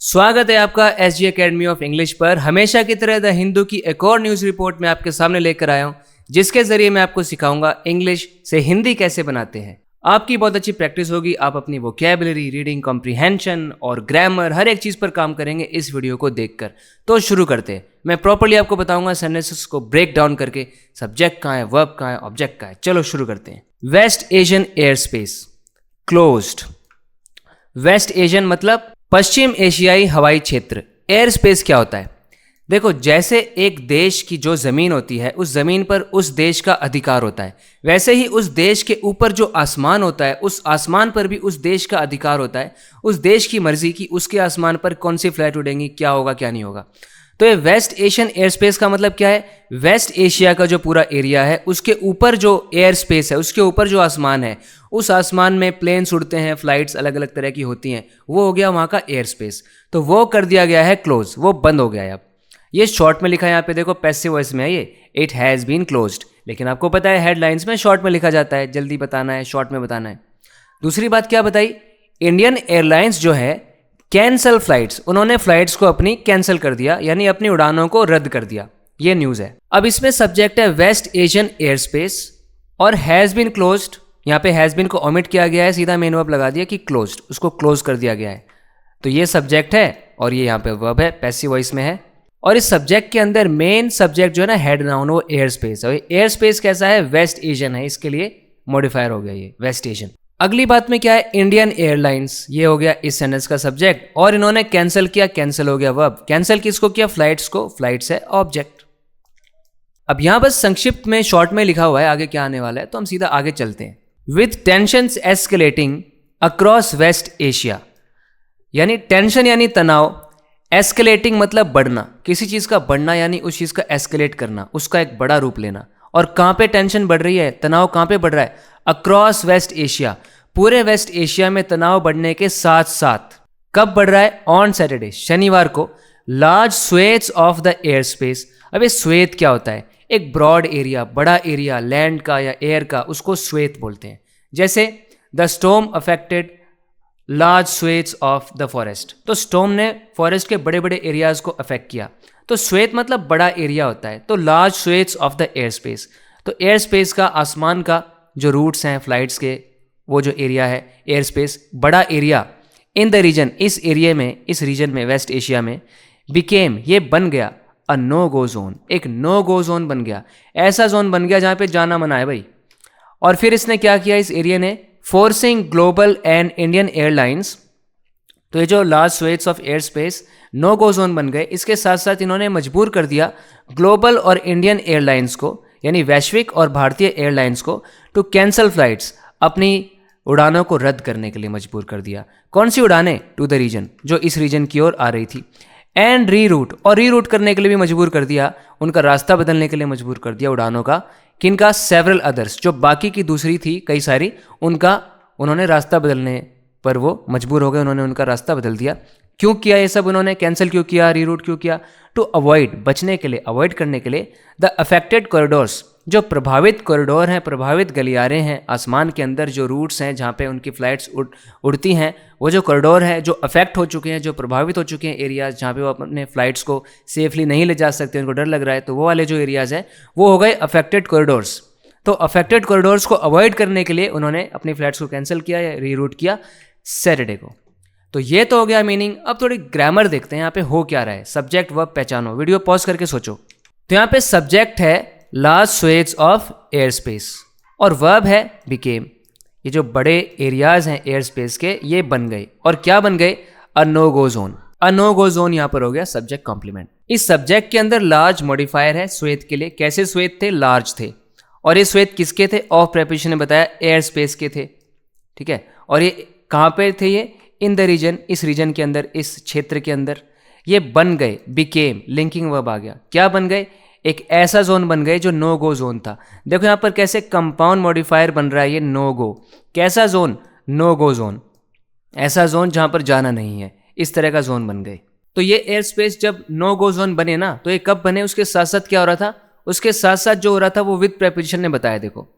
स्वागत है आपका S G academy of English पर। हमेशा की तरह द हिंदू की एक और न्यूज़ रिपोर्ट मैं आपके सामने लेकर आया हूं, जिसके जरिए मैं आपको सिखाऊंगा इंग्लिश से हिंदी कैसे बनाते हैं। आपकी बहुत अच्छी प्रैक्टिस होगी, आप अपनी वोकैबुलरी, रीडिंग कॉम्प्रिहेंशन और ग्रामर हर एक चीज़ पर काम करेंगे इस वीडियो को देखकर। तो शुरू करते हैं। मैं प्रॉपर्ली आपको बताऊंगा सेंटेंसेस को ब्रेक डाउन करके, सब्जेक्ट कहाँ है, वर्ब कहाँ है, ऑब्जेक्ट कहाँ है। चलो शुरू करते हैं। West Asian air space closed. West Asian मतलब पश्चिम एशियाई हवाई क्षेत्र। एयर स्पेस क्या होता है? देखो, जैसे एक देश की जो ज़मीन होती है, उस ज़मीन पर उस देश का अधिकार होता है, वैसे ही उस देश के ऊपर जो आसमान होता है, उस आसमान पर भी उस देश का अधिकार होता है। उस देश की मर्जी की उसके आसमान पर कौन सी फ्लाइट उड़ेंगी, क्या होगा क्या नहीं होगा। तो ये वेस्ट एशियन एयर स्पेस का मतलब क्या है? वेस्ट एशिया का जो पूरा एरिया है, उसके ऊपर जो एयर स्पेस है, उसके ऊपर जो आसमान है, उस आसमान में प्लेन्स उड़ते हैं, फ्लाइट्स अलग अलग तरह की होती हैं, वो हो गया वहाँ का एयर स्पेस। तो वो कर दिया गया है क्लोज, वो बंद हो गया है। अब ये शॉर्ट में लिखा है, यहाँ पे देखो पैसिव वॉइस में है ये, इट हैज़ बीन क्लोज्ड। लेकिन आपको पता है हेडलाइंस में शॉर्ट में लिखा जाता है, जल्दी बताना है, शॉर्ट में बताना है। दूसरी बात क्या बताई? इंडियन एयरलाइंस जो है कैंसल फ्लाइट्स, उन्होंने फ्लाइट्स को अपनी कैंसिल कर दिया, यानी अपनी उड़ानों को रद्द कर दिया। ये न्यूज़ है। अब इसमें सब्जेक्ट है वेस्ट एशियन एयर स्पेस और हैज़ बीन क्लोज्ड। यहाँ पे हैज़ बीन को ओमिट किया गया है, सीधा मेन वर्ब लगा दिया कि क्लोज्ड, उसको क्लोज कर दिया गया है। तो ये सब्जेक्ट है और ये यहाँ पे वर्ब है, पैसिव वॉइस में है। और इस सब्जेक्ट के अंदर मेन सब्जेक्ट जो है ना, हेड नाउन, वो एयर स्पेस है। एयर स्पेस कैसा है? वेस्ट एशियन है, इसके लिए मॉडिफायर हो गया ये वेस्ट एशियन। अगली बात में क्या है? इंडियन एयरलाइंस, ये हो गया इस सेंटेंस का सब्जेक्ट। और इन्होंने कैंसिल किया, कैंसिल हो गया वर्ब। कैंसिल किसको किया? फ्लाइट्स को। फ्लाइट्स है ऑब्जेक्ट। अब यहां बस संक्षिप्त में शॉर्ट में लिखा हुआ है, आगे क्या आने वाला है, तो हम सीधा आगे चलते हैं। With tensions escalating across west Asia, यानी टेंशन यानी तनाव, एस्केलेटिंग मतलब बढ़ना, किसी चीज का बढ़ना यानी उस चीज का एस्केलेट करना, उसका एक बड़ा रूप लेना। और कहां पे टेंशन बढ़ रही है, तनाव कहां पे बढ़ रहा है? अक्रॉस वेस्ट एशिया, पूरे वेस्ट एशिया में तनाव बढ़ने के साथ साथ। कब बढ़ रहा है? ऑन सैटरडे, शनिवार को। Large swaths of the air space. अब ये स्वेथ क्या होता है? एक ब्रॉड एरिया, बड़ा एरिया लैंड का या एयर का, उसको स्वेथ बोलते हैं। जैसे the storm affected large swaths of the forest, तो स्टॉर्म ने फॉरेस्ट के बड़े बड़े एरियाज को अफेक्ट किया। तो स्वेथ मतलब बड़ा एरिया होता है, तो large swaths of the air space. तो एयर स्पेस का, आसमान का जो रूट्स हैं फ्लाइट्स के, वो जो एरिया है एयर स्पेस, बड़ा एरिया इन द रीजन, इस एरिया में, इस रीजन में, वेस्ट एशिया में, बिकेम, ये बन गया अ नो गो जोन, एक नो गो जोन बन गया। ऐसा जोन बन गया जहाँ पे जाना मना है भाई। और फिर इसने क्या किया इस एरिया ने? Forcing global and Indian airlines, तो ये जो large swaths of air space no go zone बन गए, इसके साथ साथ इन्होंने मजबूर कर दिया ग्लोबल और इंडियन एयरलाइंस को, यानी वैश्विक और भारतीय एयरलाइंस को, टू कैंसल फ्लाइट्स, अपनी उड़ानों को रद्द करने के लिए मजबूर कर दिया। कौन सी उड़ानें? टू द रीजन, जो इस रीजन की ओर आ रही थी। एंड रीरूट, और रीरूट करने के लिए भी मजबूर कर दिया, उनका रास्ता बदलने के लिए मजबूर कर दिया उड़ानों का। किनका? सेवरल अदर्स, जो बाकी की दूसरी थी कई सारी, उनका उन्होंने रास्ता बदलने पर वो मजबूर हो गए, उन्होंने उनका रास्ता बदल दिया। क्यों किया ये सब उन्होंने? कैंसिल क्यों किया, रीरूट क्यों किया? टू अवॉइड, बचने के लिए, अवॉइड करने के लिए, द अफेक्टेड कॉरिडोर्स, जो प्रभावित कॉरिडोर हैं, प्रभावित गलियारे हैं आसमान के अंदर, जो रूट्स हैं जहाँ पे उनकी फ्लाइट्स उड़ती हैं, वो जो कॉरिडोर है, जो अफेक्ट हो चुके हैं, जो प्रभावित हो चुके हैं एरियाज, जहाँ पे वो अपने फ्लाइट्स को सेफली नहीं ले जा सकते, उनको डर लग रहा है, तो वो वाले जो एरियाज हैं वो हो गए अफेक्टेड कॉरिडोर्स। तो अफेक्टेड कॉरिडोर्स को अवॉइड करने के लिए उन्होंने अपनी फ्लाइट्स को कैंसिल किया या रीरूट किया सैटरडे को। तो ये तो हो गया मीनिंग। अब थोड़ी ग्रामर देखते हैं, यहाँ पे हो क्या रहा है। सब्जेक्ट वर्ब पहचानो, वीडियो पॉज करके सोचो। तो यहाँ पे सब्जेक्ट है large swaths of air space और वर्ब है बिकेम, ये जो बड़े एरियाज हैं एयर स्पेस के, ये बन गए। और क्या बन गए? A no go zone. A no go zone यहाँ पर हो गया सब्जेक्ट कॉम्प्लीमेंट। इस सब्जेक्ट के अंदर लार्ज मॉडिफायर है स्वेथ के लिए। कैसे स्वेथ थे? लार्ज थे। और ये स्वेथ किसके थे? ऑफ प्रेपोजिशन ने बताया एयर स्पेस के थे, ठीक है। और ये कहाँ पे थे? ये इन द रीजन, इस रीजन के अंदर, इस क्षेत्र के अंदर। ये बन गए, बिकेम, लिंकिंग वर्ब आ गया। क्या बन गए? एक ऐसा जोन बन गए जो नो गो जोन था। देखो यहाँ पर कैसे कंपाउंड मॉडिफायर बन रहा है ये नो गो। कैसा जोन? नो गो जोन, ऐसा जोन जहाँ पर जाना नहीं है, इस तरह का जोन बन गए। तो ये एयर स्पेस जब नो गो जोन बने ना, तो ये कब बने? उसके साथ साथ क्या हो रहा था? उसके साथ साथ जो हो रहा था वो विद प्रेपोजिशन ने बताया। देखो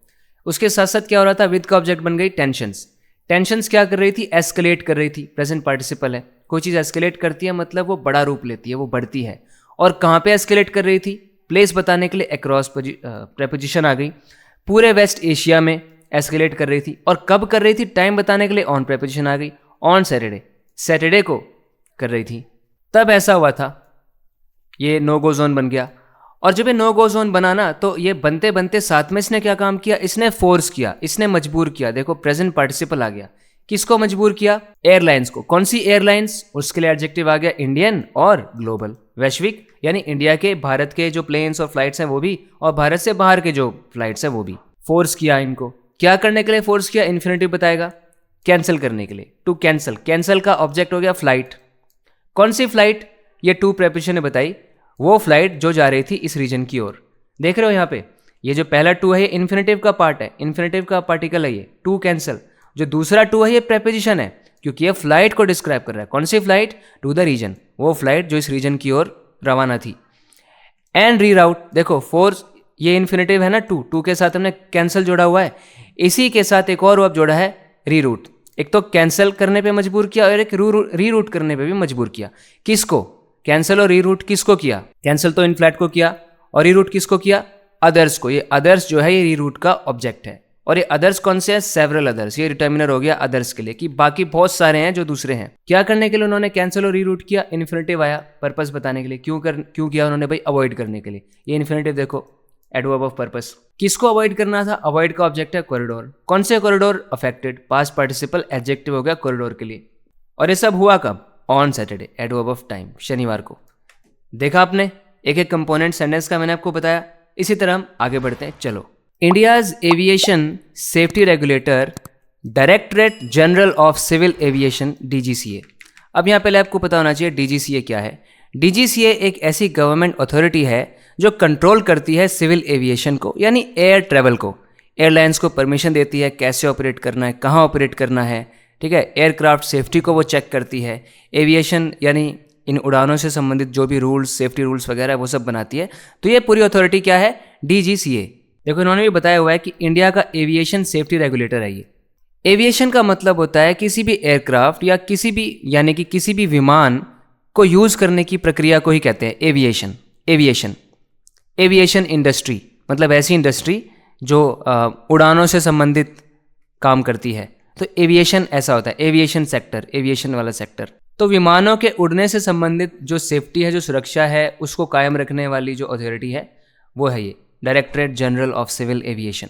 उसके साथ साथ क्या हो रहा था? विद का ऑब्जेक्ट बन गई टेंशंस। टेंशंस क्या कर रही थी? एस्केलेट कर रही थी, प्रेजेंट पार्टिसिपल है। कोई चीज़ एस्केलेट करती है मतलब वो बड़ा रूप लेती है, वो बढ़ती है। और कहाँ पे एस्केलेट कर रही थी? प्लेस बताने के लिए अक्रॉस प्रेपोजिशन आ गई। पूरे वेस्ट एशिया में एस्केलेट कर रही थी। और कब कर रही थी? टाइम बताने के लिए ऑन प्रेपोजिशन आ गई। ऑन सैटरडे, सैटरडे को कर रही थी। तब ऐसा हुआ था, ये नो गो जोन बन गया। और जब ये नो गो जोन बना ना, तो ये बनते बनते साथ में इसने क्या काम किया? इसने फोर्स किया, इसने मजबूर किया। देखो प्रेजेंट पार्टिसिपल आ गया। किसको मजबूर किया? एयरलाइंस को। कौन सी एयरलाइंस? उसके लिए एडजेक्टिव आ गया इंडियन और ग्लोबल, वैश्विक, यानी इंडिया के, भारत के जो प्लेन्स और फ्लाइट्स हैं वो भी, और भारत से बाहर के जो फ्लाइट्स हैं वो भी। फोर्स किया इनको। क्या करने के लिए फोर्स किया? इन्फिनेटिव बताएगा। कैंसिल करने के लिए, टू कैंसिल। कैंसिल का ऑब्जेक्ट हो गया फ्लाइट। कौन सी फ्लाइट? ये टू प्रेपोजिशन ने बताई। वो फ्लाइट जो जा रही थी इस रीजन की ओर। देख रहे हो यहाँ पे, ये जो पहला टू है ये इन्फिनेटिव का पार्ट है, इन्फिनेटिव का पार्टिकल है ये, टू कैंसिल। जो दूसरा टू है ये प्रेपोजिशन है, क्योंकि ये फ्लाइट को डिस्क्राइब कर रहा है। कौन सी फ्लाइट? टू द रीजन, वो फ्लाइट जो इस रीजन की ओर रवाना थी। एंड रीराउट, देखो फोर्स, ये इन्फिनेटिव है ना, टू के साथ हमने कैंसिल जोड़ा हुआ है। इसी के साथ एक और वर्ब जोड़ा है, रीरूट। एक तो कैंसिल करने पे मजबूर किया और एक रीरूट करने पे भी मजबूर किया। किसको? कैंसिल और रीरूट किसको किया? कैंसिल तो इनफ्लैट को किया, और रीरूट किसको किया? अदर्स को। ये अदर्स जो है ये रीरूट का ऑब्जेक्ट है। और ये अदर्स कौन से हैं? Several others. ये डिटर्मिनर हो गया अदर्स के लिए, कि बाकी बहुत सारे हैं जो दूसरे हैं। क्या करने के लिए उन्होंने कैंसिल और रीरूट किया? इन्फिनेटिव आया, पर्पस बताने के लिए। क्यों किया उन्होंने भाई? अवॉइड करने के लिए। ये इन्फिनेटिव देखो, एडवर्ब ऑफ पर्पस। किसको अवॉइड करना था? अवॉइड का ऑब्जेक्ट है कॉरिडोर। कौन से corridor? Affected. Past participle adjective हो गया कॉरिडोर के लिए। और ये सब हुआ कब? On Saturday, adverb of time, शनिवार को। देखा आपने, एक एक कंपोनेंट सेंटेंस का मैंने आपको बताया। इसी तरह हम आगे बढ़ते हैं, चलो। India's aviation safety regulator, directorate general of civil aviation, DGCA. अब यहाँ पहले आपको पता होना चाहिए डीजीसीए क्या है। डीजीसीए एक ऐसी गवर्नमेंट अथॉरिटी है जो कंट्रोल करती है सिविल एविएशन को, यानी एयर ट्रेवल को। एयरलाइंस को परमिशन देती है कैसे ऑपरेट करना है, कहाँ ऑपरेट करना है, ठीक है। एयरक्राफ्ट सेफ्टी को वो चेक करती है। एविएशन यानी इन उड़ानों से संबंधित जो भी रूल्स, सेफ्टी रूल्स वगैरह वो सब बनाती है। तो ये पूरी अथॉरिटी क्या है? डीजीसीए। देखो इन्होंने भी बताया हुआ है कि इंडिया का एविएशन सेफ्टी रेगुलेटर है ये। एविएशन का मतलब होता है किसी भी एयरक्राफ्ट या किसी भी, यानी कि किसी भी विमान को यूज करने की प्रक्रिया को ही कहते हैं एविएशन। एविएशन इंडस्ट्री मतलब ऐसी इंडस्ट्री जो उड़ानों से संबंधित काम करती है। तो एविएशन ऐसा होता है, एविएशन सेक्टर, एविएशन वाला सेक्टर। तो विमानों के उड़ने से संबंधित जो सेफ्टी है, जो सुरक्षा है, उसको कायम रखने वाली जो अथॉरिटी है वो है ये directorate general of civil aviation.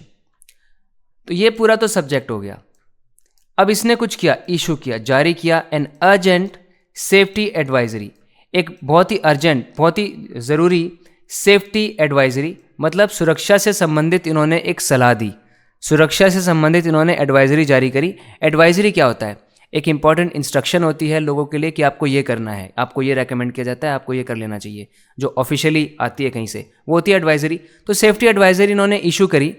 तो ये पूरा तो सब्जेक्ट हो गया। अब इसने कुछ किया, इशू किया, जारी किया एन अर्जेंट सेफ्टी एडवाइजरी। एक बहुत ही अर्जेंट, बहुत ही ज़रूरी सेफ्टी एडवाइजरी, मतलब सुरक्षा से संबंधित इन्होंने एक सलाह दी। सुरक्षा से संबंधित इन्होंने एडवाइजरी जारी करी। एडवाइजरी क्या होता है? एक इंपॉर्टेंट इंस्ट्रक्शन होती है लोगों के लिए कि आपको ये करना है, आपको ये रेकमेंड किया जाता है, आपको ये कर लेना चाहिए, जो ऑफिशियली आती है कहीं से, वो होती है एडवाइजरी। तो सेफ्टी एडवाइजरी इन्होंने इशू करी,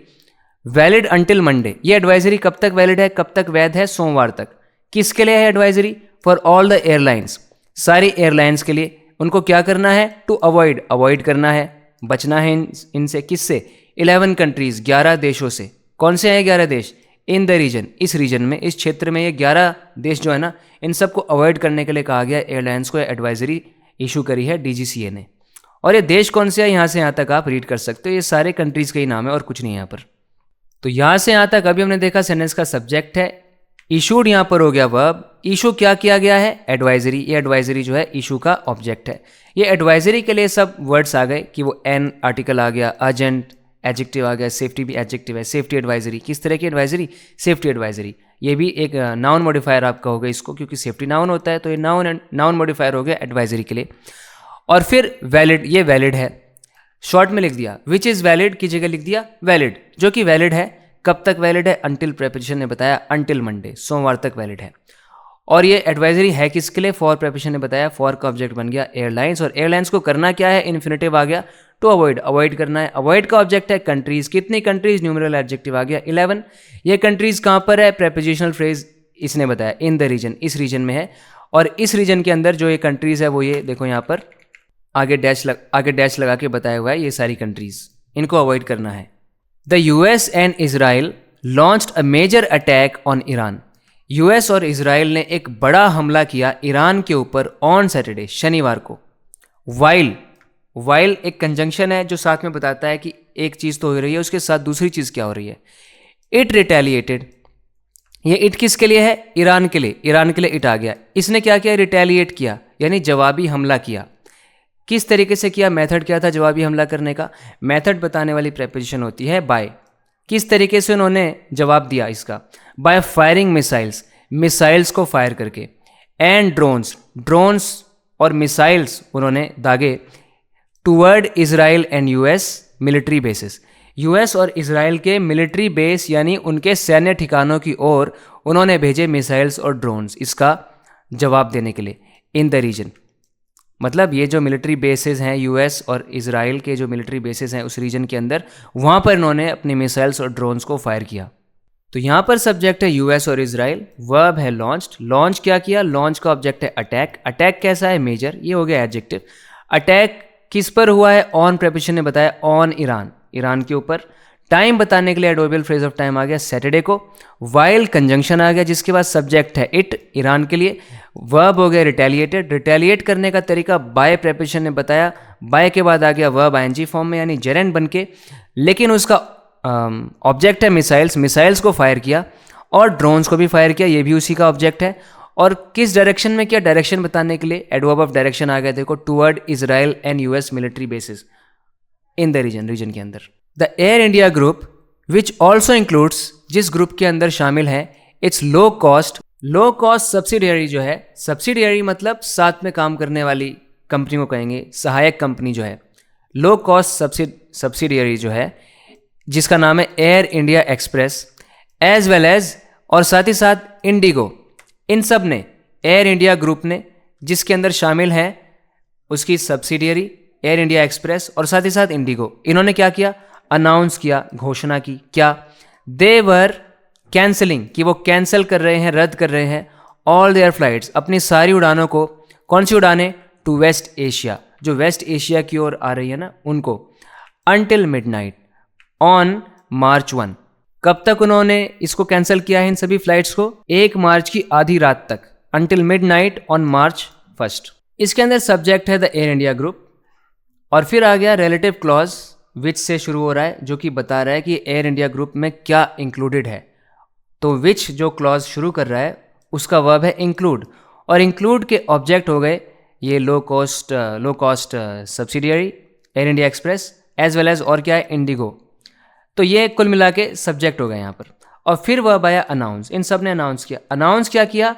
वैलिड अंटिल मंडे। ये एडवाइजरी कब तक वैलिड है, कब तक वैध है? सोमवार तक। किसके लिए है advisory? For all the airlines, सारी एयरलाइंस के लिए। उनको क्या करना है? टू अवॉइड करना है, बचना है इनसे। किससे? 11 कंट्रीज, 11 देशों से। कौन से हैं 11 देश? इन द रीजन, इस रीजन में, इस क्षेत्र में ये 11 देश जो है ना, इन सबको अवॉइड करने के लिए कहा गया एयरलाइंस को। एडवाइजरी इशू करी है डीजीसीए ने। और ये देश कौन से है, यहाँ से यहाँ तक आप रीड कर सकते हो। ये सारे कंट्रीज का ही नाम है और कुछ नहीं है यहाँ पर। तो यहाँ से यहाँ तक अभी हमने देखा सेंटेंस का सब्जेक्ट है, इशूड यहाँ पर हो गया वर्ब। इशू क्या किया गया है? एडवाइजरी। ये एडवाइजरी जो है इशू का ऑब्जेक्ट है। ये एडवाइजरी के लिए सब वर्ड्स आ गए कि वो एन आर्टिकल आ गया, अर्जेंट एडजेक्टिव आ गया, सेफ्टी भी एडजेक्टिव है। सेफ्टी एडवाइजरी, किस तरह की एडवाइजरी? Safety advisory. ये भी एक नाउन मॉडिफायर आप कहोगे इसको, क्योंकि सेफ्टी नाउन होता है, तो ये नाउन मॉडिफायर हो गया एडवाइजरी के लिए। और फिर वैलिड, ये वैलिड है, शॉर्ट में लिख दिया। विच इज़ वैलिड की जगह लिख दिया वैलिड, जो कि वैलिड है। कब तक वैलिड है? अंटिल प्रेपोजिशन ने बताया अंटिल मंडे, सोमवार तक वैलिड है। और ये एडवाइजरी है किसके लिए? फॉर प्रेपोजिशन ने बताया, फॉर का ऑब्जेक्ट बन गया एयरलाइंस। और एयरलाइंस को करना क्या है? इन्फिनेटिव आ गया, टू अवॉइड करना है। अवॉइड का ऑब्जेक्ट है कंट्रीज। कितनी कंट्रीज? न्यूमरल एडजेक्टिव आ गया 11। ये कंट्रीज कहाँ पर है? प्रेपोजिशनल फ्रेज इसने बताया, इन द रीजन, इस रीजन में है। और इस रीजन के अंदर जो ये कंट्रीज है वो ये देखो, यहाँ पर आगे डैश लगा के बताया हुआ है, ये सारी कंट्रीज, इनको अवॉइड करना है। The US and Israel launched a major attack on Iran. US और इजराइल ने एक बड़ा हमला किया ईरान के ऊपर ऑन सैटरडे, शनिवार को। वाइल एक कंजंक्शन है जो साथ में बताता है कि एक चीज़ तो हो रही है, उसके साथ दूसरी चीज़ क्या हो रही है। इट रिटेलिएटेड, ये इट किसके लिए है? ईरान के लिए। ईरान के लिए इट आ गया। इसने क्या किया? रिटेलिएट किया, यानी जवाबी हमला किया। किस तरीके से किया? मेथड क्या था जवाबी हमला करने का? मेथड बताने वाली प्रेपोजिशन होती है बाय। किस तरीके से उन्होंने जवाब दिया इसका? बाय फायरिंग मिसाइल्स, मिसाइल्स को फायर करके, एंड ड्रोन्स और मिसाइल्स उन्होंने दागे toward Israel and US military basis, US और इजराइल के मिलिट्री बेस यानी उनके सैन्य ठिकानों की ओर उन्होंने भेजे मिसाइल्स और ड्रोन्स इसका जवाब देने के लिए इन द रीजन। मतलब ये जो मिलिट्री बेसेस हैं यूएस और इजराइल के जो मिलिट्री बेसेस हैं उस रीजन के अंदर, वहाँ पर इन्होंने अपने मिसाइल्स और ड्रोन्स को फायर किया। तो यहाँ पर सब्जेक्ट है यूएस और इजराइल, वर्ब है लॉन्च्ड। लॉन्च क्या किया? लॉन्च का ऑब्जेक्ट है अटैक। अटैक कैसा है? मेजर। ये हो गया एडजेक्टिव। अटैक किस पर हुआ है? ऑन प्रेपोजिशन ने बताया, ऑन ईरान, ईरान के ऊपर। टाइम बताने के लिए एडवर्बियल फ्रेज ऑफ टाइम आ गया सैटरडे को। वाइल कंजंक्शन आ गया जिसके बाद सब्जेक्ट है इट, ईरान के लिए। वर्ब हो गया रिटेलिएटेड। रिटेलिएट करने का तरीका बाय प्रेपोजिशन ने बताया, बाय के बाद आ गया वर्ब आईएनजी फॉर्म में यानी जेरेंड बन के, लेकिन उसका ऑब्जेक्ट है मिसाइल्स, मिसाइल्स को फायर किया और ड्रोन्स को भी फायर किया, ये भी उसी का ऑब्जेक्ट है। और किस डायरेक्शन में किया? डायरेक्शन बताने के लिए एडवर्ब ऑफ डायरेक्शन आ गया, देखो, toward Israel and US military bases in the region के अंदर। The Air India group which also includes, जिस ग्रुप के अंदर शामिल है इट्स लो कॉस्ट सब्सिडियरी जो है, सब्सिडियरी मतलब साथ में काम करने वाली कंपनी को कहेंगे, सहायक कंपनी जो है। लो कॉस्ट सब्सिडियरी जो है जिसका नाम है Air India Express as well as, और साथ ही साथ इंडिगो, इन सब ने, एयर इंडिया ग्रुप ने, जिसके अंदर शामिल है उसकी सब्सिडियरी एयर इंडिया एक्सप्रेस और साथ ही साथ इंडिगो, इन्होंने क्या किया? अनाउंस किया, घोषणा की। क्या? दे वर कैंसलिंग, कि वो कैंसिल कर रहे हैं, रद्द कर रहे हैं, ऑल देयर फ्लाइट्स, अपनी सारी उड़ानों को। कौन सी उड़ानें? टू वेस्ट एशिया, जो वेस्ट एशिया की ओर आ रही है ना, उनको। अनटिल मिडनाइट ऑन मार्च 1, कब तक उन्होंने इसको कैंसिल किया है इन सभी फ्लाइट्स को? 1 मार्च की आधी रात तक, अनटिल मिडनाइट ऑन मार्च 1। इसके अंदर सब्जेक्ट है द एयर इंडिया ग्रुप, और फिर आ गया रिलेटिव क्लॉज विच से शुरू हो रहा है, जो कि बता रहा है कि एयर इंडिया ग्रुप में क्या इंक्लूडेड है। तो विच जो क्लॉज शुरू कर रहा है उसका वर्ब है इंक्लूड, और इंक्लूड के ऑब्जेक्ट हो गए ये low cost subsidiary Air India Express as well as, और क्या है? इंडिगो। तो ये कुल मिला के सब्जेक्ट हो गए यहाँ पर। और फिर वर्ब आया अनाउंस, इन सब ने अनाउंस किया। अनाउंस क्या किया?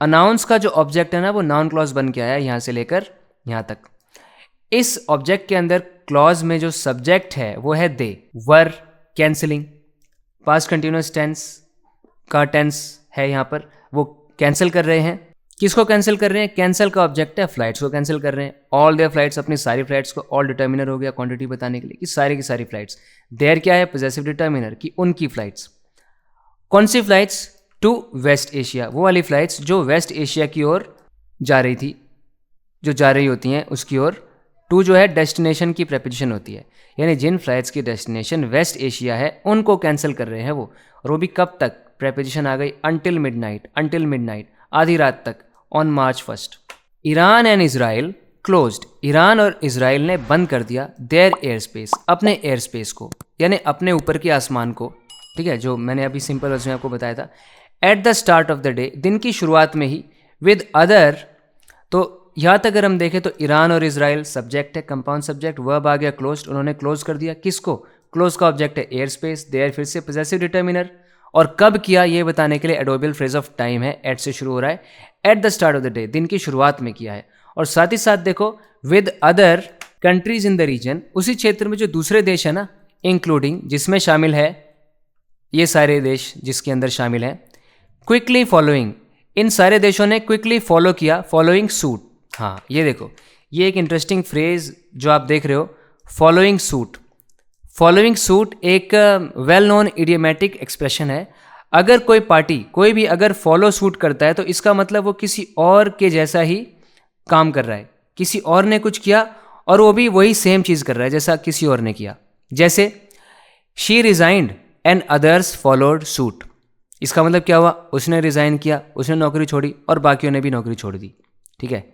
अनाउंस का जो ऑब्जेक्ट है ना वो नाउन क्लॉज बन के आया यहाँ से लेकर यहाँ तक। इस ऑब्जेक्ट के अंदर क्लॉज में जो सब्जेक्ट है वो है दे, वर कैंसिलिंग, पास्ट कंटिन्यूअस टेंस का टेंस है यहाँ पर, वो कैंसिल कर रहे हैं। किसको कैंसिल कर रहे हैं? कैंसिल का ऑब्जेक्ट है फ्लाइट्स को कैंसिल कर रहे हैं। ऑल देयर फ्लाइट्स, अपनी सारी फ्लाइट्स को। ऑल डिटर्मिनर हो गया क्वांटिटी बताने के लिए कि सारी की सारी फ्लाइट्स। देयर क्या है? पोजेसिव डिटर्मिनर, कि उनकी फ्लाइट्स। कौन सी फ्लाइट्स? टू वेस्ट एशिया, वो वाली फ्लाइट्स जो वेस्ट एशिया की ओर जा रही थी, जो जा रही होती हैं उसकी ओर। टू जो है डेस्टिनेशन की प्रेपोजिशन होती है, यानी जिन फ्लाइट्स की डेस्टिनेशन वेस्ट एशिया है उनको कैंसिल कर रहे हैं वो। और वो भी कब तक? प्रेपोजिशन आ गई अनटिल मिडनाइट, आधी रात तक, on March 1। Iran and Israel closed, Iran और इजराइल ने बंद कर दिया देयर एयर स्पेस, अपने एयर स्पेस को, यानी अपने ऊपर के आसमान को। ठीक है, जो मैंने अभी सिंपल वर्ड्स में आपको बताया था। At the start of the day, दिन की शुरुआत में ही। विद अदर, तो यहाँ तक अगर हम देखें तो ईरान और इजराइल सब्जेक्ट है, कंपाउंड सब्जेक्ट, वर्ब आ गया क्लोज्ड, उन्होंने क्लोज कर दिया। किसको? क्लोज का ऑब्जेक्ट है एयर स्पेस, देयर फिर से पोजेसिव डिटर्मिनर, और कब किया ये बताने के लिए एडवर्बियल फ्रेज ऑफ टाइम है, एट से शुरू हो रहा है। At the start of the day, दिन की शुरुआत में किया है। और साथ ही साथ देखो with other countries in the region, उसी क्षेत्र में जो दूसरे देश है ना, इंक्लूडिंग, जिसमें शामिल है ये सारे देश जिसके अंदर शामिल है। क्विकली फॉलोइंग, इन सारे देशों ने क्विकली फॉलो किया, फॉलोइंग सूट। हाँ, ये देखो, ये एक इंटरेस्टिंग फ्रेज जो आप देख रहे हो, फॉलोइंग सूट। फॉलोइंग सूट एक वेल नोन इडियोमैटिक एक्सप्रेशन है। अगर कोई पार्टी, कोई भी अगर फॉलो सूट करता है तो इसका मतलब वो किसी और के जैसा ही काम कर रहा है, किसी और ने कुछ किया और वो भी वही सेम चीज़ कर रहा है जैसा किसी और ने किया। जैसे she resigned and others followed suit, इसका मतलब क्या हुआ, उसने रिज़ाइन किया, उसने नौकरी छोड़ी और बाकियों ने भी नौकरी छोड़ दी। ठीक है।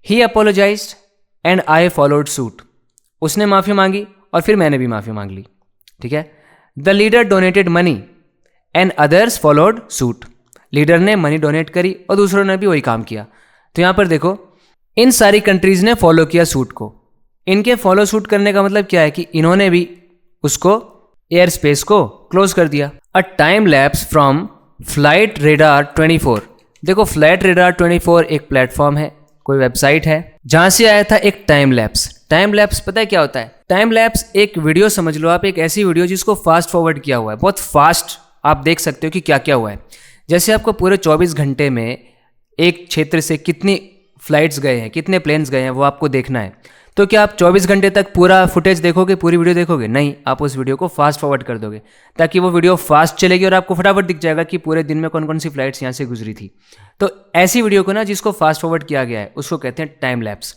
He apologised and I followed suit, उसने माफ़ी मांगी और फिर मैंने भी माफ़ी मांग ली। ठीक है। The leader donated money and others followed suit, leader ने मनी डोनेट करी और दूसरों ने भी वही काम किया। तो यहाँ पर देखो, इन सारी कंट्रीज़ ने फॉलो किया सूट को। इनके फॉलो सूट करने का मतलब क्या है कि इन्होंने भी उसको, एयर स्पेस को क्लोज कर दिया। A time lapse from flight radar 24, देखो फ्लाइट रेडार 24 एक प्लेटफॉर्म है, कोई वेबसाइट है जहां से आया था एक टाइम लैप्स। टाइम लैप्स पता है क्या होता है? टाइम लैप्स एक वीडियो समझ लो आप, एक ऐसी वीडियो जिसको फास्ट फॉरवर्ड किया हुआ है, बहुत फास्ट आप देख सकते हो कि क्या क्या हुआ है। जैसे आपको पूरे 24 घंटे में एक क्षेत्र से कितनी फ्लाइट्स गए हैं, कितने प्लेन्स गए हैं, वो आपको देखना है। तो क्या आप 24 घंटे तक पूरा फुटेज देखोगे, पूरी वीडियो देखोगे? नहीं, आप उस वीडियो को फास्ट फॉरवर्ड कर दोगे ताकि वो वीडियो फास्ट चलेगी और आपको फटाफट दिख जाएगा कि पूरे दिन में कौन कौन सी फ्लाइट्स यहाँ से गुजरी थी। तो ऐसी वीडियो को ना, जिसको फास्ट फॉरवर्ड किया गया है, उसको कहते हैं टाइम लैप्स।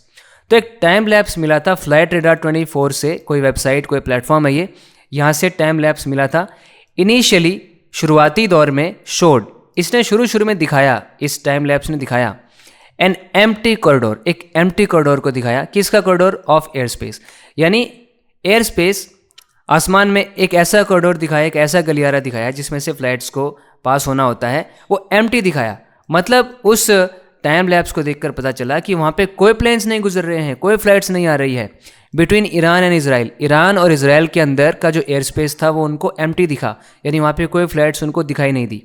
तो एक टाइम लैप्स मिला था फ्लाइट रेडार 24 से, कोई वेबसाइट, कोई प्लेटफॉर्म है ये, यहाँ से टाइम लैप्स मिला था। इनिशियली शुरुआती दौर में शोड, इसने शुरू में दिखाया, इस टाइम लैप्स ने दिखाया एन एम्प्टी कॉरिडोर, एक एम्प्टी कॉरिडोर को दिखाया। किसका कॉरिडोर? ऑफ एयर स्पेस, यानी एयर स्पेस, आसमान में एक ऐसा कॉरिडोर दिखाया, एक ऐसा गलियारा दिखाया जिसमें से फ्लाइट्स को पास होना होता है, वो एम्प्टी दिखाया। मतलब उस टाइम लैप्स को देखकर पता चला कि वहाँ पे कोई प्लेन्स नहीं गुजर रहे हैं, कोई फ्लाइट्स नहीं आ रही है। Between Iran and Israel, Iran और इसराइल के अंदर का जो एयर स्पेस था वो उनको एम्प्टी दिखा, यानी वहाँ पे कोई फ्लाइट्स उनको दिखाई नहीं दी।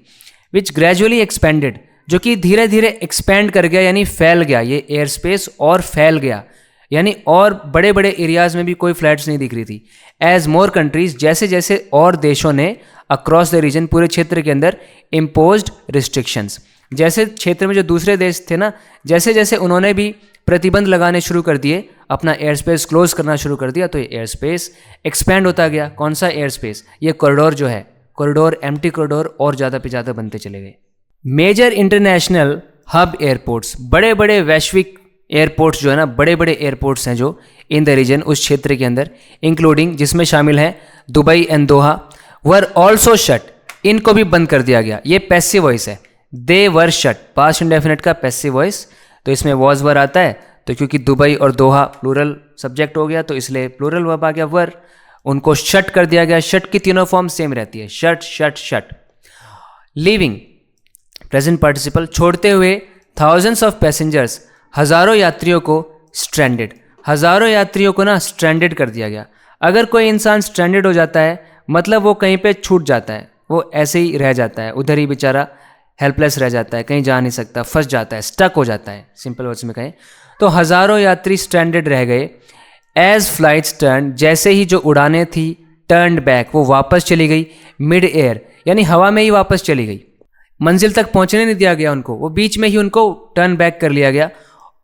विच ग्रेजुअली एक्सपेंडेड, जो कि धीरे धीरे एक्सपेंड कर गया, यानी फैल गया ये एयर स्पेस और फैल गया, यानी और बड़े बड़े एरियाज़ में भी कोई फ्लाइट्स नहीं दिख रही थी। एज मोर कंट्रीज, जैसे जैसे और देशों ने अक्रॉस द रीजन, पूरे क्षेत्र के अंदर इम्पोज्ड रिस्ट्रिक्शंस, जैसे क्षेत्र में जो दूसरे देश थे ना, जैसे जैसे उन्होंने भी प्रतिबंध लगाने शुरू कर दिए, अपना एयर स्पेस क्लोज करना शुरू कर दिया, तो ये एयर स्पेस एक्सपेंड होता गया। कौन सा एयर स्पेस? ये कॉरिडोर जो है, कॉरिडोर, एम्प्टी कॉरिडोर और ज़्यादा पे ज़्यादा बनते चले गए। मेजर इंटरनेशनल हब एयरपोर्ट्स, बड़े बड़े वैश्विक एयरपोर्ट्स जो है ना, बड़े बड़े एयरपोर्ट्स हैं जो इन द रीजन, उस क्षेत्र के अंदर, इंक्लूडिंग, जिसमें शामिल है Dubai and Doha, were also shut, इनको भी बंद कर दिया गया। ये पैसिव वॉइस है, दे वर शट, पास्ट इंडेफिनिट का पैसिव वॉइस, तो इसमें वॉज वर आता है, तो क्योंकि दुबई और दोहा प्लूरल सब्जेक्ट हो गया तो इसलिए प्लूरल वर्ब आ गया वर, उनको शट कर दिया गया। शट की तीनों फॉर्म सेम रहती है, shut shut shut. Leaving, present participle, छोड़ते हुए थाउजेंड्स ऑफ पैसेंजर्स, हज़ारों यात्रियों को, स्ट्रैंडेड, हज़ारों यात्रियों को ना स्ट्रैंडेड कर दिया गया। अगर कोई इंसान स्ट्रैंडेड हो जाता है मतलब वो कहीं पे छूट जाता है, वो ऐसे ही रह जाता है, उधर ही बेचारा हेल्पलेस रह जाता है, कहीं जा नहीं सकता, फंस जाता है, स्टक हो जाता है, सिंपल वर्ड्स में कहें तो हज़ारों यात्री स्ट्रैंडेड रह गए। एज फ्लाइट्स टर्न, जैसे ही जो उड़ानें थी, टर्न बैक, वो वापस चली गई, मिड एयर, यानी हवा में ही वापस चली गई, मंजिल तक पहुंचने नहीं दिया गया उनको, वो बीच में ही उनको टर्न बैक कर लिया गया।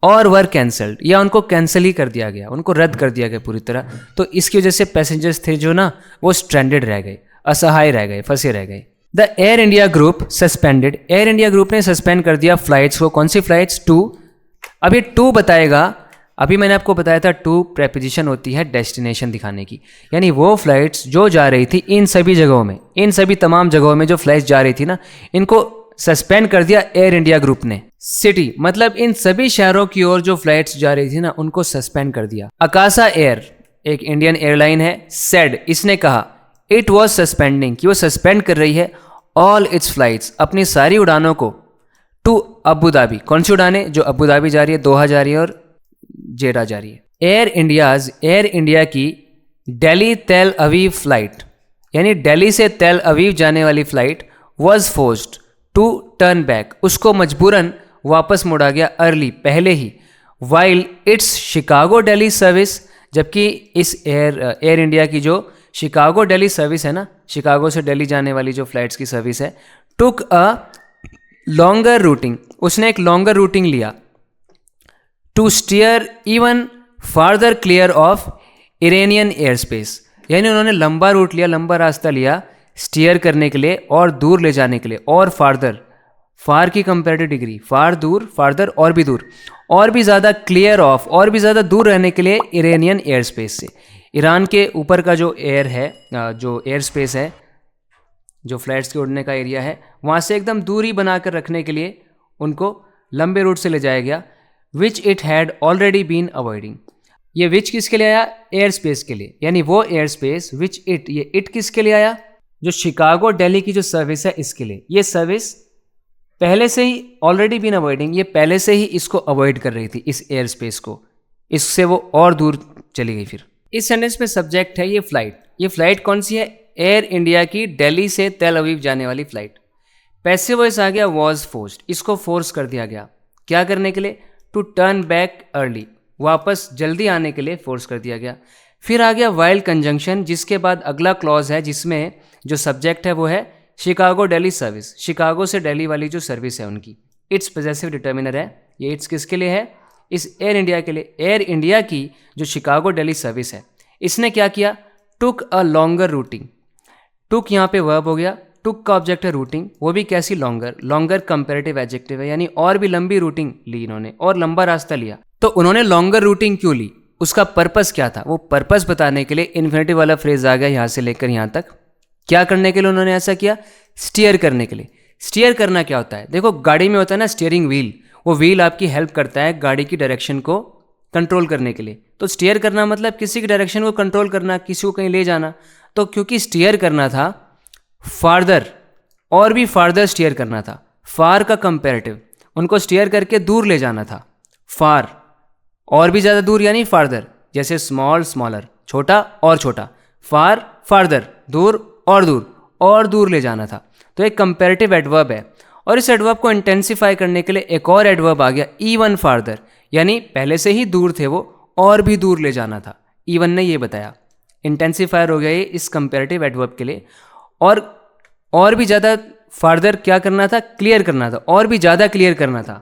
और वर कैंसल्ड, या उनको कैंसिल ही कर दिया गया, उनको रद्द कर दिया गया पूरी तरह। तो इसकी वजह से पैसेंजर्स थे जो ना, वो स्ट्रैंडेड रह गए, असहाय रह गए, फंसे रह गए। The Air India group suspended, air India group ने सस्पेंड कर दिया फ्लाइट्स को। कौन सी फ्लाइट्स? 2। अब ये 2 बताएगा, अभी मैंने आपको बताया था 2 प्रेपोजिशन होती है डेस्टिनेशन दिखाने की, यानी वो फ्लाइट्स जो जा रही थी इन सभी जगहों में, इन सभी तमाम जगहों में जो फ्लाइट्स जा रही थी ना, इनको सस्पेंड कर दिया एयर इंडिया ग्रुप ने। सिटी मतलब इन सभी शहरों की ओर जो फ्लाइट्स जा रही थी ना, उनको सस्पेंड कर दिया। अकासा एयर, एक इंडियन एयरलाइन है, सेड, इसने कहा, इट वॉज सस्पेंडिंग, कि वो सस्पेंड कर रही है ऑल इट्स फ्लाइट्स, अपनी सारी उड़ानों को, टू अबू धाबी। कौन सी उड़ानें? जो अबू धाबी जा रही है, दोहा जा रही है और जेडा जा रही है। एयर इंडिया की दिल्ली तेल अवीव फ्लाइट, यानी दिल्ली से तेल अवीव जाने वाली flight, was forced to turn back, उसको मजबूरन वापस मोड़ा गया अर्ली, पहले ही। While it's Chicago Delhi service, जबकि इस एयर इंडिया की जो शिकागो दिल्ली सर्विस है ना, शिकागो से दिल्ली जाने वाली जो फ्लाइट्स की सर्विस है, टुक अ लॉन्गर रूटिंग, उसने एक लॉन्गर रूटिंग लिया, to steer even farther clear of Iranian air space, यानी उन्होंने लंबा रूट लिया, लंबा रास्ता लिया स्टीयर करने के लिए और दूर ले जाने के लिए, और फार्दर, फार की कंपेरेटिव डिग्री, फार दूर, फार्दर और भी दूर, और भी ज़्यादा क्लियर ऑफ, और भी ज़्यादा दूर रहने के लिए इरानियन एयर स्पेस से। ईरान के ऊपर का जो एयर है, जो एयर स्पेस है, जो फ्लाइट्स के उड़ने का एरिया है वहाँ से एकदम दूरी बनाकर रखने के लिए उनको लंबे रूट से ले जाया गया, which it had already been avoiding. ये विच किसके लिए आया? एयर स्पेस के लिए, यानी वो एयर स्पेस विच इट, ये इट किसके लिए आया? जो शिकागो दिल्ली की जो सर्विस है इसके लिए। ये सर्विस पहले से ही ऑलरेडी बीन अवॉइडिंग, ये पहले से ही इसको अवॉइड कर रही थी, इस एयर स्पेस को, इससे वो और दूर चली गई। फिर इस सेंटेंस में सब्जेक्ट है ये फ्लाइट। ये फ्लाइट कौन सी है? एयर इंडिया की दिल्ली से तेल अवीव जाने वाली फ्लाइट। पैसिव वॉइस आ गया वॉज फोर्स्ड, इसको फोर्स कर दिया गया। क्या करने के लिए? टू टर्न बैक अर्ली, वापस जल्दी आने के लिए फोर्स कर दिया गया। फिर आ गया वाइल कंजंक्शन, जिसके बाद अगला क्लॉज है जिसमें जो सब्जेक्ट है वो है शिकागो दिल्ली सर्विस, शिकागो से दिल्ली वाली जो सर्विस है उनकी। इट्स पॉजेसिव डिटर्मिनर है, ये इट्स किसके लिए है? इस एयर इंडिया के लिए। एयर इंडिया की जो शिकागो दिल्ली सर्विस है इसने क्या किया? टुक अ लॉन्गर रूटिंग। टुक यहाँ पे वर्ब हो गया, टुक का ऑब्जेक्ट है रूटिंग, वो भी कैसी? लॉन्गर। लॉन्गर कंपेरेटिव एडजेक्टिव है, यानी और भी लंबी रूटिंग ली इन्होंने, और लंबा रास्ता लिया। तो उन्होंने लॉन्गर रूटिंग क्यों ली? उसका पर्पस क्या था? वो पर्पस बताने के लिए इन्फिनिटिव वाला फ्रेज आ गया यहाँ से लेकर यहाँ तक। क्या करने के लिए उन्होंने ऐसा किया? स्टीयर करने के लिए। स्टीयर करना क्या होता है? देखो गाड़ी में होता है ना स्टीयरिंग व्हील, वो व्हील आपकी हेल्प करता है गाड़ी की डायरेक्शन को कंट्रोल करने के लिए। तो स्टीयर करना मतलब किसी की डायरेक्शन को कंट्रोल करना, किसी को कहीं ले जाना। तो क्योंकि स्टीयर करना था फार्दर, और भी फार्दर स्टीयर करना था, फार का कंपेरेटिव, उनको स्टीयर करके दूर ले जाना था। फार और भी ज़्यादा दूर यानी फार्दर, जैसे स्मॉल स्मॉलर, छोटा और छोटा, फार फार्दर, दूर और दूर ले जाना था। तो एक कंपेरेटिव एडवर्ब है, और इस एडवर्ब को इंटेंसिफाई करने के लिए एक और एडवर्ब आ गया इवन फार्दर, यानी पहले से ही दूर थे वो और भी दूर ले जाना था। इवन ने ये बताया, इंटेंसिफायर हो गया ये इस कंपेरेटिव एडवर्ब के लिए। और भी ज़्यादा फार्दर क्या करना था? क्लियर करना था, और भी ज़्यादा क्लियर करना था।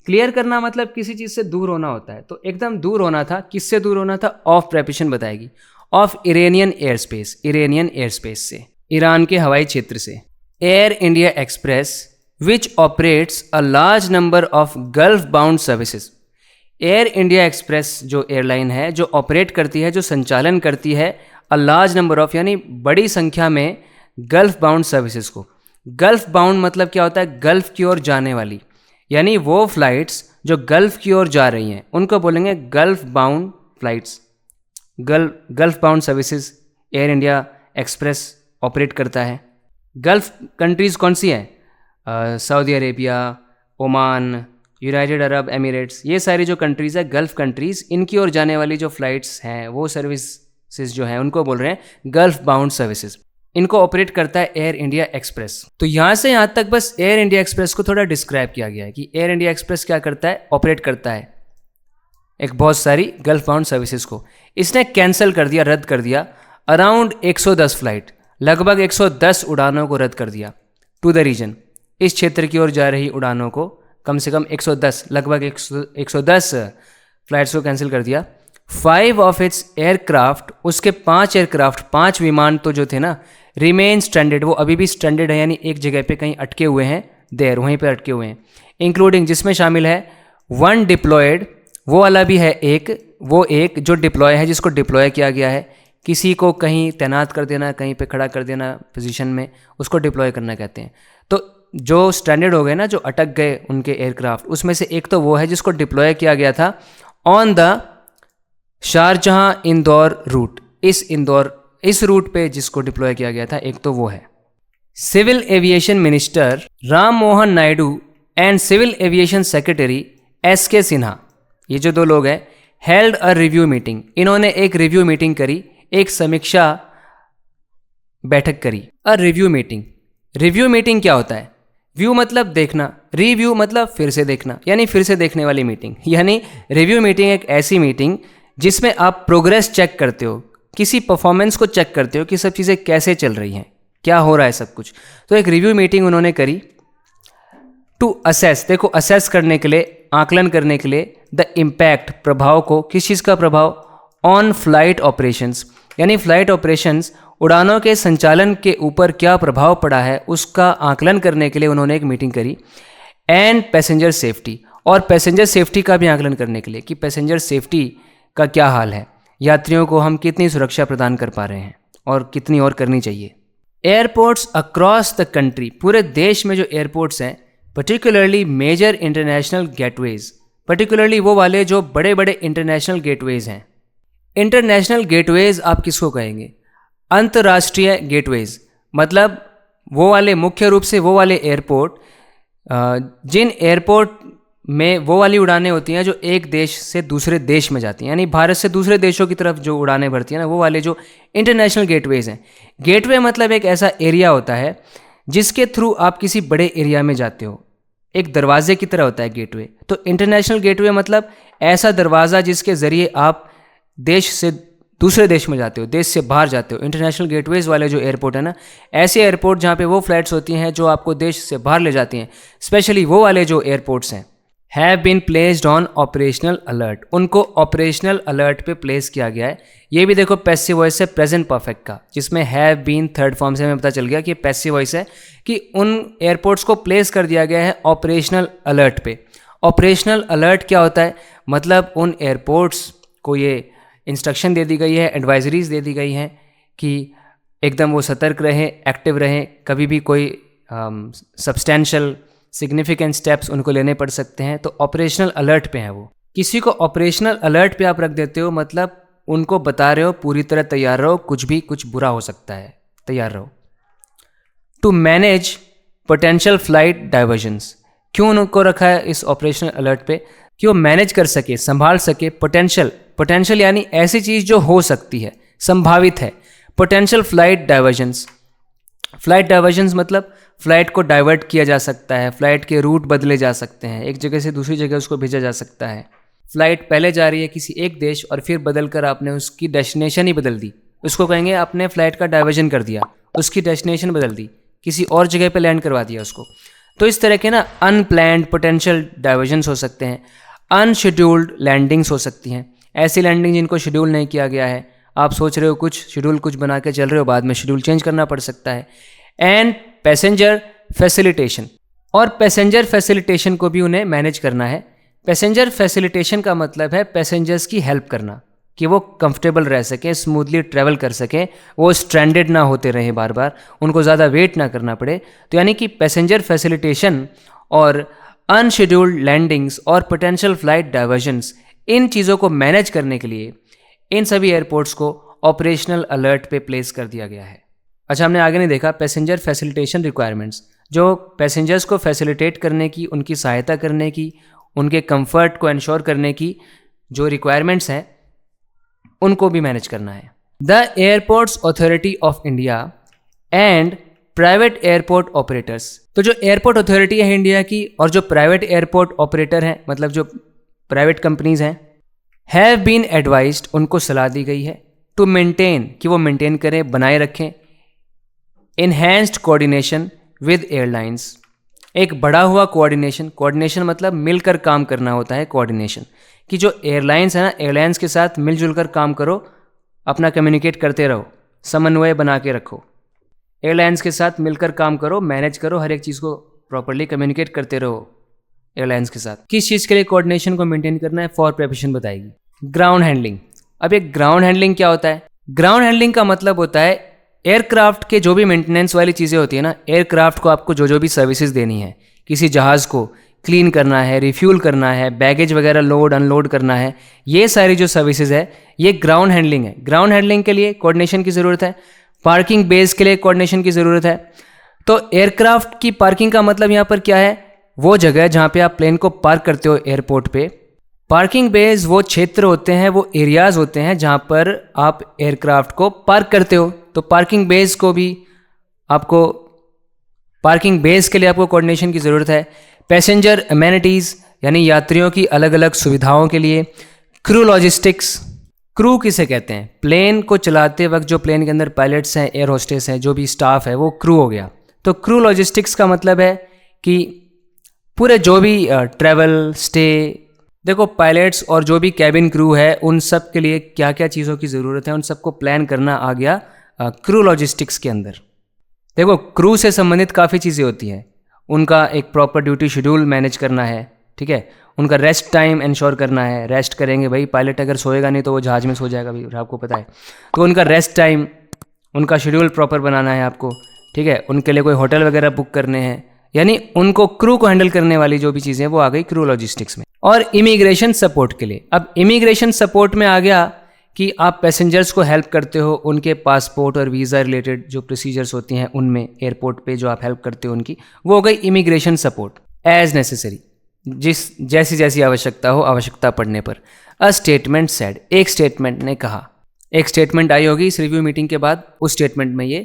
क्लियर करना मतलब किसी चीज़ से दूर होना होता है, तो एकदम दूर होना था। किससे दूर होना था? ऑफ प्रेपोजिशन बताएगी, of Iranian air space, Iranian air space से, ईरान के हवाई क्षेत्र से। Air India express which operates a large number of gulf bound services. Air India express जो एयरलाइन है, जो ऑपरेट करती है, जो संचालन करती है अ लार्ज नंबर ऑफ, यानी बड़ी संख्या में गल्फ बाउंड सर्विसेज को। गल्फ बाउंड मतलब क्या होता है? गल्फ की ओर जाने वाली, यानी वो फ्लाइट्स जो गल्फ की ओर जा रही हैं उनको बोलेंगे gulf bound flights. Gulf bound services air India express operate करता है। गल्फ कंट्रीज़ कौन सी हैं? Saudi Arabia, Oman, United Arab Emirates, ये सारी जो कंट्रीज़ है गल्फ कंट्रीज़, इनकी ओर जाने वाली जो फ्लाइट्स हैं, वो सर्विसेज जो हैं उनको बोल रहे हैं गल्फ बाउंड सर्विसेज। इनको ऑपरेट करता है एयर इंडिया एक्सप्रेस। तो यहाँ से यहाँ तक बस एयर इंडिया एक्सप्रेस को थोड़ा डिस्क्राइब किया गया है कि एयर इंडिया एक्सप्रेस क्या करता है? ऑपरेट करता है एक बहुत सारी गल्फ बाउंड सर्विसेज को। इसने कैंसिल कर दिया, रद्द कर दिया अराउंड 110 फ्लाइट, लगभग 110 उड़ानों को रद्द कर दिया टू द रीजन, इस क्षेत्र की ओर जा रही उड़ानों को कम से कम 110, लगभग 110 फ्लाइट्स को कैंसिल कर दिया। 5 ऑफ इट्स एयरक्राफ्ट, उसके 5 एयरक्राफ्ट, 5 विमान तो जो थे ना, रिमेन स्ट्रैंडेड, वो अभी भी स्ट्रैंडेड है, यानी एक जगह पे कहीं अटके हुए हैं, देर वहीं पे अटके हुए हैं। इंक्लूडिंग, जिसमें शामिल है 1 डिप्लॉयड, वो वाला भी है वो एक जो डिप्लॉय है, जिसको डिप्लॉय किया गया है, किसी को कहीं तैनात कर देना, कहीं पे खड़ा कर देना पोजीशन में, उसको डिप्लॉय करना कहते हैं। तो जो स्ट्रैंडेड हो गए ना, जो अटक गए उनके एयरक्राफ्ट, उसमें से एक तो वो है जिसको डिप्लॉय किया गया था on the Sharjah Indore route, इस रूट पे जिसको डिप्लॉय किया गया था, एक तो वो है। Civil aviation minister Ram Mohan Naidu and civil aviation secretary S K. Sinha, ये जो 2 लोग हैं, हेल्ड अ रिव्यू मीटिंग, इन्होंने एक रिव्यू मीटिंग करी, एक समीक्षा बैठक करी। अ रिव्यू मीटिंग क्या होता है? व्यू मतलब देखना, रिव्यू मतलब फिर से देखना, यानी फिर से देखने वाली मीटिंग। यानी रिव्यू मीटिंग एक ऐसी मीटिंग जिसमें आप प्रोग्रेस चेक करते हो, किसी परफॉर्मेंस को चेक करते हो कि सब चीज़ें कैसे चल रही हैं, क्या हो रहा है सब कुछ। तो एक रिव्यू मीटिंग उन्होंने करी टू असेस, देखो असेस करने के लिए, आकलन करने के लिए, द इम्पैक्ट, प्रभाव को, किस चीज़ का प्रभाव? ऑन फ्लाइट ऑपरेशंस, यानी फ्लाइट ऑपरेशंस, उड़ानों के संचालन के ऊपर क्या प्रभाव पड़ा है उसका आकलन करने के लिए उन्होंने एक मीटिंग करी। एंड पैसेंजर सेफ्टी, और पैसेंजर सेफ्टी का भी आकलन करने के लिए कि पैसेंजर सेफ्टी का क्या हाल है, यात्रियों को हम कितनी सुरक्षा प्रदान कर पा रहे हैं और कितनी और करनी चाहिए। एयरपोर्ट्स अक्रॉस द कंट्री, पूरे देश में जो एयरपोर्ट्स हैं, particularly major international gateways, particularly वो वाले जो बड़े बड़े इंटरनेशनल गेटवेज हैं। इंटरनेशनल गेटवेज आप किसको कहेंगे? अंतर्राष्ट्रीय गेटवेज, मतलब वो वाले, मुख्य रूप से वो वाले एयरपोर्ट जिन एयरपोर्ट में वो वाली उड़ानें होती हैं जो एक देश से दूसरे देश में जाती हैं, यानी भारत से दूसरे देशों की तरफ जो उड़ानें भरती हैं ना, वो वाले जो इंटरनेशनल गेटवेज हैं। गेटवे मतलब एक ऐसा एरिया होता है जिसके थ्रू आप किसी बड़े एरिया में जाते हो, एक दरवाजे की तरह होता है गेटवे। तो इंटरनेशनल गेटवे मतलब ऐसा दरवाज़ा जिसके ज़रिए आप देश से दूसरे देश में जाते हो, देश से बाहर जाते हो। इंटरनेशनल गेटवेज वाले जो एयरपोर्ट है ना, ऐसे एयरपोर्ट जहाँ पे वो फ्लाइट्स होती हैं जो आपको देश से बाहर ले जाती हैं, स्पेशली वो वाले जो एयरपोर्ट्स हैं, have been placed on operational alert, उनको ऑपरेशनल अलर्ट पे प्लेस किया गया है। ये भी देखो पैसिव वॉइस है प्रेजेंट परफेक्ट का, जिसमें हैव बीन थर्ड फॉर्म से हमें पता चल गया कि पैसिव वॉइस है कि उन एयरपोर्ट्स को प्लेस कर दिया गया है ऑपरेशनल अलर्ट पे। ऑपरेशनल अलर्ट क्या होता है? मतलब उन एयरपोर्ट्स को ये इंस्ट्रक्शन दे दी गई है, एडवाइजरीज दे दी गई हैं कि एकदम वो सतर्क रहें, एक्टिव रहें, कभी भी कोई सब्सटेंशियल सिग्निफिकेंट स्टेप्स उनको लेने पड़ सकते हैं। तो ऑपरेशनल अलर्ट पे हैं वो। किसी को ऑपरेशनल अलर्ट पे आप रख देते हो, मतलब उनको बता रहे हो पूरी तरह तैयार रहो, कुछ बुरा हो सकता है, तैयार रहो। To manage potential flight diversions, क्यों उनको रखा है इस ऑपरेशनल अलर्ट पे? कि वो मैनेज कर सके, संभाल सके पोटेंशियल यानी ऐसी चीज़ जो हो सकती है, संभावित है। Potential flight divergence, flight divergence मतलब फ़्लाइट को डाइवर्ट किया जा सकता है, फ़्लाइट के रूट बदले जा सकते हैं, एक जगह से दूसरी जगह उसको भेजा जा सकता है। फ़्लाइट पहले जा रही है किसी एक देश और फिर बदल कर आपने उसकी डेस्टिनेशन ही बदल दी, उसको कहेंगे आपने फ़्लाइट का डाइवर्जन कर दिया, उसकी डेस्टिनेशन बदल दी, किसी और जगह पे लैंड करवा दिया उसको। तो इस तरह के ना अनप्लैन्ड पोटेंशियल डाइवर्जन्स हो सकते हैं। अनशेड्यूल्ड लैंडिंग्स हो सकती हैं, ऐसी लैंडिंग जिनको शेड्यूल नहीं किया गया है, आप सोच रहे हो कुछ, शेड्यूल कुछ बना के चल रहे हो, बाद में शेड्यूल चेंज करना पड़ सकता है। एंड पैसेंजर फैसिलिटेशन, और पैसेंजर फैसिलिटेशन को भी उन्हें मैनेज करना है। पैसेंजर फैसिलिटेशन का मतलब है पैसेंजर्स की हेल्प करना, कि वो कंफर्टेबल रह सकें, स्मूथली ट्रैवल कर सकें, वो स्ट्रैंडेड ना होते रहें बार बार, उनको ज़्यादा वेट ना करना पड़े। तो यानी कि पैसेंजर फैसिलिटेशन और अनशेड्यूल्ड लैंडिंग्स और पोटेंशियल फ्लाइट डाइवर्जन्स, इन चीज़ों को मैनेज करने के लिए इन सभी एयरपोर्ट्स को ऑपरेशनल अलर्ट पे प्लेस कर दिया गया है। अच्छा, हमने आगे नहीं देखा पैसेंजर फैसिलिटेशन रिक्वायरमेंट्स, जो पैसेंजर्स को फैसिलिटेट करने की, उनकी सहायता करने की, उनके कंफर्ट को इंश्योर करने की जो रिक्वायरमेंट्स हैं, उनको भी मैनेज करना है। The airports authority of India and private airport operators, तो जो एयरपोर्ट अथॉरिटी है इंडिया की और जो प्राइवेट एयरपोर्ट ऑपरेटर हैं, मतलब जो प्राइवेट कंपनीज हैं, हैव बीन एडवाइज्ड, उनको सलाह दी गई है, टू मेंटेन, कि वो मेंटेन करें, बनाए रखें, इन्हेंस्ड कोऑर्डिनेशन विद एयरलाइंस, एक बढ़ा हुआ कोऑर्डिनेशन मतलब मिलकर काम करना होता है कोऑर्डिनेशन, कि जो एयरलाइंस है ना, एयरलाइंस के साथ मिलजुल कर काम करो, अपना कम्युनिकेट करते रहो, समन्वय बना के रखो, एयरलाइंस के साथ मिलकर काम करो, मैनेज करो, हर एक चीज़ को प्रॉपर्ली कम्युनिकेट करते रहो एयरलाइंस के साथ। किस चीज़ के लिए कोऑर्डिनेशन को मेंटेन करना है, फॉर प्रिपरेशन बताएगी। ग्राउंड हैंडलिंग, अब ये ग्राउंड हैंडलिंग क्या होता है? ग्राउंड हैंडलिंग का मतलब होता है एयरक्राफ्ट के जो भी मेंटेनेंस वाली चीज़ें होती है ना, एयरक्राफ्ट को आपको जो भी सर्विसेज देनी है, किसी जहाज़ को क्लीन करना है, रिफ्यूल करना है, बैगेज वगैरह लोड अनलोड करना है, ये सारी जो सर्विसेज है, ये ग्राउंड हैंडलिंग है। ग्राउंड हैंडलिंग के लिए कोऑर्डिनेशन की ज़रूरत है, पार्किंग बेस के लिए कोऑर्डिनेशन की ज़रूरत है। तो एयरक्राफ्ट की पार्किंग का मतलब यहाँ पर क्या है? वो जगह जहाँ पे आप प्लेन को पार्क करते हो एयरपोर्ट पे। पार्किंग बेस वो क्षेत्र होते हैं, वो एरियाज़ होते हैं जहाँ पर आप एयरक्राफ्ट को पार्क करते हो। तो पार्किंग बेस को भी आपको, पार्किंग बेस के लिए आपको कोऑर्डिनेशन की ज़रूरत है। पैसेंजर अमेनिटीज़ यानी यात्रियों की अलग अलग सुविधाओं के लिए। क्रू लॉजिस्टिक्स, क्रू किसे कहते हैं? प्लेन को चलाते वक्त जो प्लेन के अंदर पायलट्स हैं, एयर होस्टेस हैं, जो भी स्टाफ है, वो क्रू हो गया। तो क्रू लॉजिस्टिक्स का मतलब है कि पूरे जो भी ट्रैवल, स्टे, देखो पायलट्स और जो भी कैबिन क्रू है, उन सब के लिए क्या क्या चीज़ों की ज़रूरत है, उन सबको प्लान करना आ गया क्रू लॉजिस्टिक्स के अंदर। देखो क्रू से संबंधित काफ़ी चीज़ें होती हैं, उनका एक प्रॉपर ड्यूटी शेड्यूल मैनेज करना है, ठीक है, उनका रेस्ट टाइम इंश्योर करना है, रेस्ट करेंगे भाई, पायलट अगर सोएगा नहीं तो वो जहाज़ में सो जाएगा भाई, आपको पता है। तो उनका रेस्ट टाइम, उनका शेड्यूल प्रॉपर बनाना है आपको, ठीक है, उनके लिए कोई होटल वगैरह बुक करने हैं, यानी उनको क्रू को हैंडल करने वाली जो भी चीज़ें वो आ गई क्रू लॉजिस्टिक्स में। और इमिग्रेशन सपोर्ट के लिए, अब इमिग्रेशन सपोर्ट में आ गया कि आप पैसेंजर्स को हेल्प करते हो उनके पासपोर्ट और वीज़ा रिलेटेड जो प्रोसीजर्स होती हैं उनमें, एयरपोर्ट पे जो आप हेल्प करते हो उनकी, वो हो गई इमिग्रेशन सपोर्ट एज नेसेसरी, जैसी जैसी आवश्यकता हो, आवश्यकता पड़ने पर। अ स्टेटमेंट सेड, एक स्टेटमेंट ने कहा, एक स्टेटमेंट आई होगी इस रिव्यू मीटिंग के बाद, उस स्टेटमेंट में ये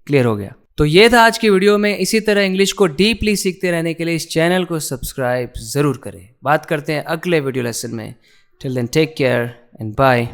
क्लियर हो गया। तो ये था आज की वीडियो में। इसी तरह इंग्लिश को डीपली सीखते रहने के लिए इस चैनल को सब्सक्राइब ज़रूर करें। बात करते हैं अगले वीडियो लेसन में। Till then take care and bye.